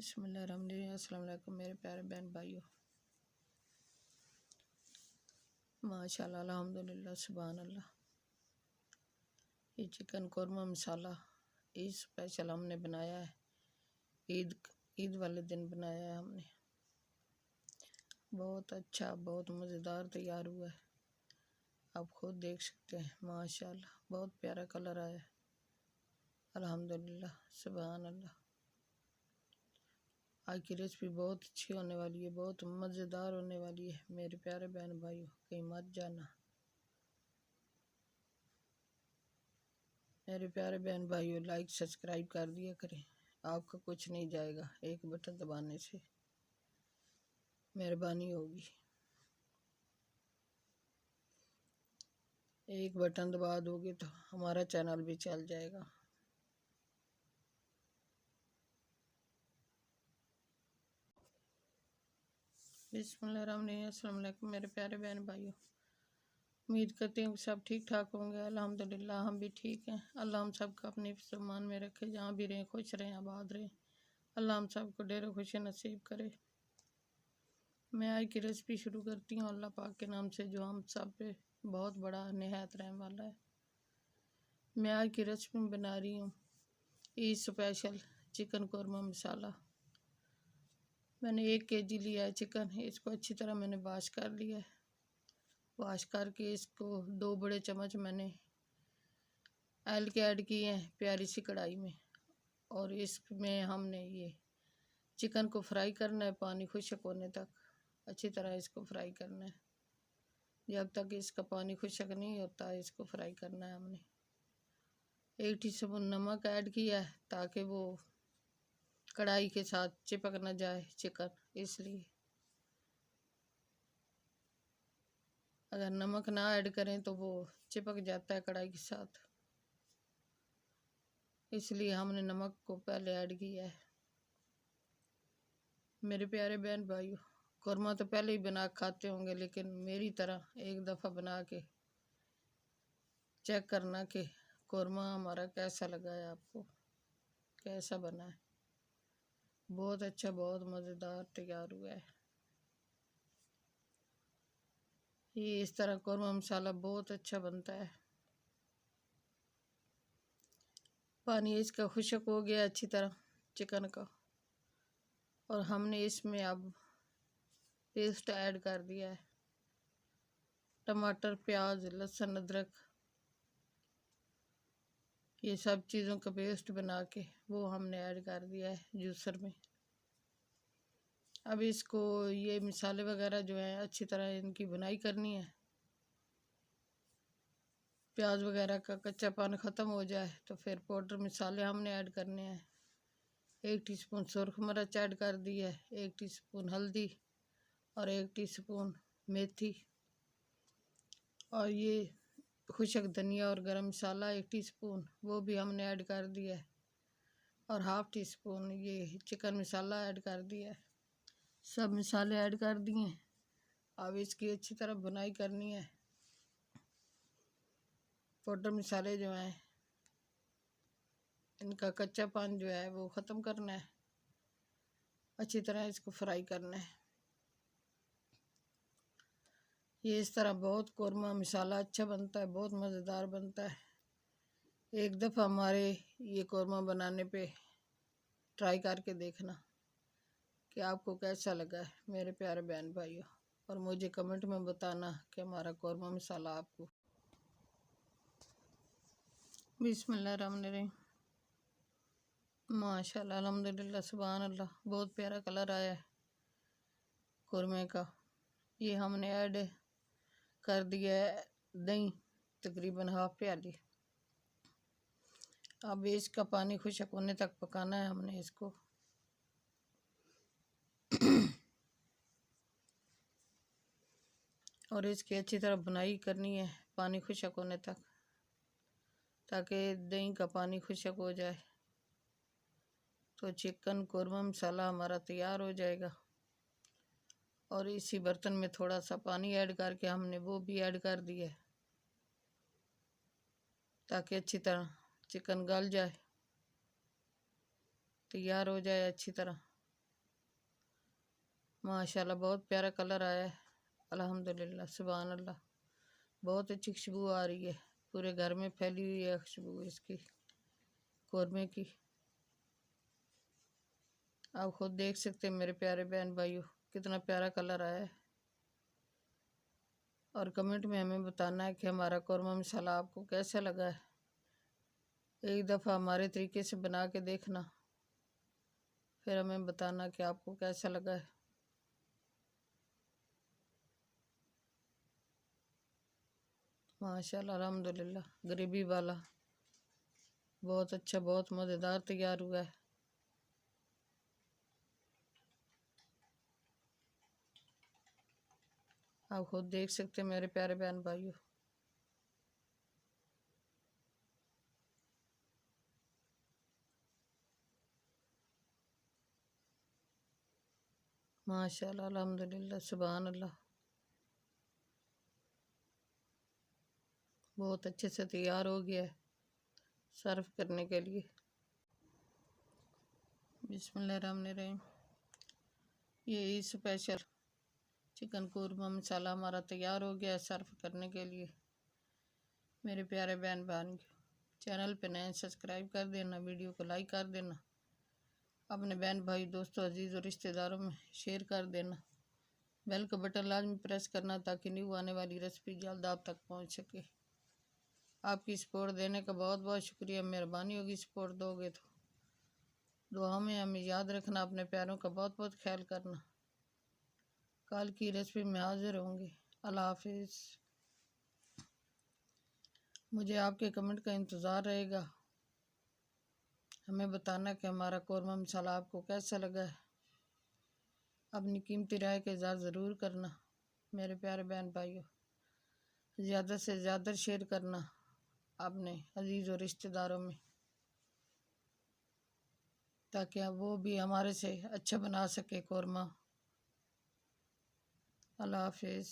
बिस्मिल्लाहिर्रहमानिर्रहीम। अस्सलाम वालेकुम मेरे प्यारे बहन भाइयों। माशाल्लाह अल्हम्दुलिल्लाह सुभान अल्लाह। ये चिकन कौरमा मसाला ईद स्पेशल हमने बनाया है। ईद वाले दिन बनाया है हमने। बहुत अच्छा बहुत मज़ेदार तैयार हुआ है। आप खुद देख सकते हैं माशाल्लाह बहुत प्यारा कलर आया है। अल्हम्दुलिल्लाह सुभान अल्लाह। आज की रेसिपी बहुत अच्छी होने वाली है, बहुत मज़ेदार होने वाली है मेरे प्यारे बहन भाइयों, कहीं मत जाना। मेरे प्यारे बहन भाइयों लाइक सब्सक्राइब कर दिया करें, आपका कुछ नहीं जाएगा, एक बटन दबाने से मेहरबानी होगी। एक बटन दबा दोगे तो हमारा चैनल भी चल जाएगा। बिस्मिल्लाहिर्रहमानिर्रहीम। अस्सलाम वालेकुम मेरे प्यारे बहन भाइयों। उम्मीद करती हूँ सब ठीक ठाक होंगे। अल्हम्दुलिल्लाह हम भी ठीक हैं। अल्लाह हम सबको अपने फरमान में रखे, जहाँ भी रहें खुश रहें आबाद रहें। अल्लाह हम सबको ढेरों खुशी नसीब करे। मैं आज की रेसिपी शुरू करती हूँ अल्लाह पाक के नाम से, जो हम सब पे बहुत बड़ा निहायत रहने वाला है। मैं आज की रेसिपी बना रही हूँ ईद स्पेशल चिकन कौरमा मसाला। मैंने 1 kg लिया है चिकन। इसको अच्छी तरह मैंने वॉश कर लिया है। वॉश करके इसको 2 बड़े चम्मच मैंने ऑयल के ऐड किए हैं प्यारी सी कढ़ाई में, और इसमें हमने ये चिकन को फ्राई करना है पानी खुश्क होने तक। अच्छी तरह इसको फ्राई करना है, जब तक इसका पानी खुश्क नहीं होता इसको फ्राई करना है हमने। 1 टीस्पून नमक ऐड किया है ताकि वो कढ़ाई के साथ चिपक न जाए चिकन, इसलिए अगर नमक ना ऐड करें तो वो चिपक जाता है कढ़ाई के साथ, इसलिए हमने नमक को पहले ऐड किया है। मेरे प्यारे बहन भाइयों, कौरमा तो पहले ही बना खाते होंगे, लेकिन मेरी तरह एक दफ़ा बना के चेक करना कि कौरमा हमारा कैसा लगा है, आपको कैसा बना है। बहुत अच्छा बहुत मज़ेदार तैयार हुआ है। ये इस तरह कौरमा मसाला बहुत अच्छा बनता है। पानी इसका खुश्क हो गया अच्छी तरह चिकन का, और हमने इसमें अब पेस्ट ऐड कर दिया है। टमाटर प्याज लहसुन अदरक ये सब चीज़ों का पेस्ट बना के वो हमने ऐड कर दिया है जूसर में। अब इसको ये मसाले वगैरह जो है अच्छी तरह इनकी भुनाई करनी है। प्याज वगैरह का कच्चापन ख़त्म हो जाए तो फिर पाउडर मसाले हमने ऐड करने हैं। 1 टीस्पून सुरख मिर्च ऐड कर दी है, 1 टीस्पून हल्दी और 1 टीस्पून मेथी, और ये खुशक धनिया और गरम मसाला 1 टीस्पून वो भी हमने ऐड कर दिया है, और ½ टीस्पून ये चिकन मसाला ऐड कर दिया है। सब मसाले ऐड कर दिए। अब इसकी अच्छी तरह भुनाई करनी है। पाउडर मसाले जो हैं इनका कच्चापन जो है वो ख़त्म करना है। अच्छी तरह इसको फ्राई करना है। ये इस तरह बहुत कौरमा मसाला अच्छा बनता है, बहुत मज़ेदार बनता है। एक दफ़ा हमारे ये कौरमा बनाने पे ट्राई करके देखना कि आपको कैसा लगा है मेरे प्यारे बहन भाइयों, और मुझे कमेंट में बताना कि हमारा कौरमा मसाला आपको। बिस्मिल्लाहिर्रहमानिर्रहीम। माशाल्लाह अल्हम्दुलिल्लाह सुभान अल्लाह। बहुत प्यारा कलर आया है कौरमे का। ये हमने ऐड कर दिया है दही तकरीबन ½ प्याली। अब इसका पानी खुश्क होने तक पकाना है हमने इसको। और इसकी अच्छी तरह बुनाई करनी है पानी खुश्क होने तक, ताकि दही का पानी खुश्क हो जाए तो चिकन कौरमा मसाला हमारा तैयार हो जाएगा। और इसी बर्तन में थोड़ा सा पानी ऐड करके हमने वो भी ऐड कर दिया है, ताकि अच्छी तरह चिकन गल जाए, तैयार हो जाए अच्छी तरह। माशाल्लाह बहुत प्यारा कलर आया है। अल्हम्दुलिल्लाह, सुभान अल्लाह। बहुत अच्छी खुशबू आ रही है, पूरे घर में फैली हुई है खुशबू इसकी, कौरमे की। आप खुद देख सकते हैं मेरे प्यारे बहन भाइयों, कितना प्यारा कलर आया है। और कमेंट में हमें बताना है कि हमारा कौरमा मसाला आपको कैसा लगा है। एक दफ़ा हमारे तरीके से बना के देखना, फिर हमें बताना कि आपको कैसा लगा है। माशाल्लाह, अल्हम्दुलिल्लाह, ग्रेवी वाला बहुत अच्छा, बहुत मज़ेदार तैयार हुआ है। आप खुद देख सकते हैं मेरे प्यारे बहन भाइयों। माशाल्लाह, अल्हम्दुलिल्लाह, सुभान अल्लाह। बहुत अच्छे से तैयार हो गया है सर्व करने के लिए। बिस्मिल्लाहिर्रहमानिर्रहीम। ये स्पेशल चिकन कौरमा मसाला हमारा तैयार हो गया है सर्व करने के लिए। मेरे प्यारे बहन भाइयों, चैनल पे नए सब्सक्राइब कर देना, वीडियो को लाइक कर देना, अपने बहन भाई दोस्तों अजीज़ और रिश्तेदारों में शेयर कर देना। बेल का बटन लाजमी प्रेस करना ताकि न्यू आने वाली रेसिपी जल्द आप तक पहुंच सके। आपकी सपोर्ट देने का बहुत बहुत शुक्रिया, मेहरबानी होगी सपोर्ट दोगे तो। दुआ में हमें याद रखना, अपने प्यारों का बहुत बहुत ख्याल करना। कल की रेसिपी में हाजिर होंगे। अल्लाह हाफिज़। मुझे आपके कमेंट का इंतज़ार रहेगा। हमें बताना कि हमारा कौरमा मसाला आपको कैसा लगा है। अपनी कीमती राय का इज़हार ज़रूर करना मेरे प्यारे बहन भाइयों। ज़्यादा से ज़्यादा शेयर करना अपने अजीज़ और रिश्तेदारों में, ताकि वो भी हमारे से अच्छा बना सके कौरमा। अल्लाह हाफिज़।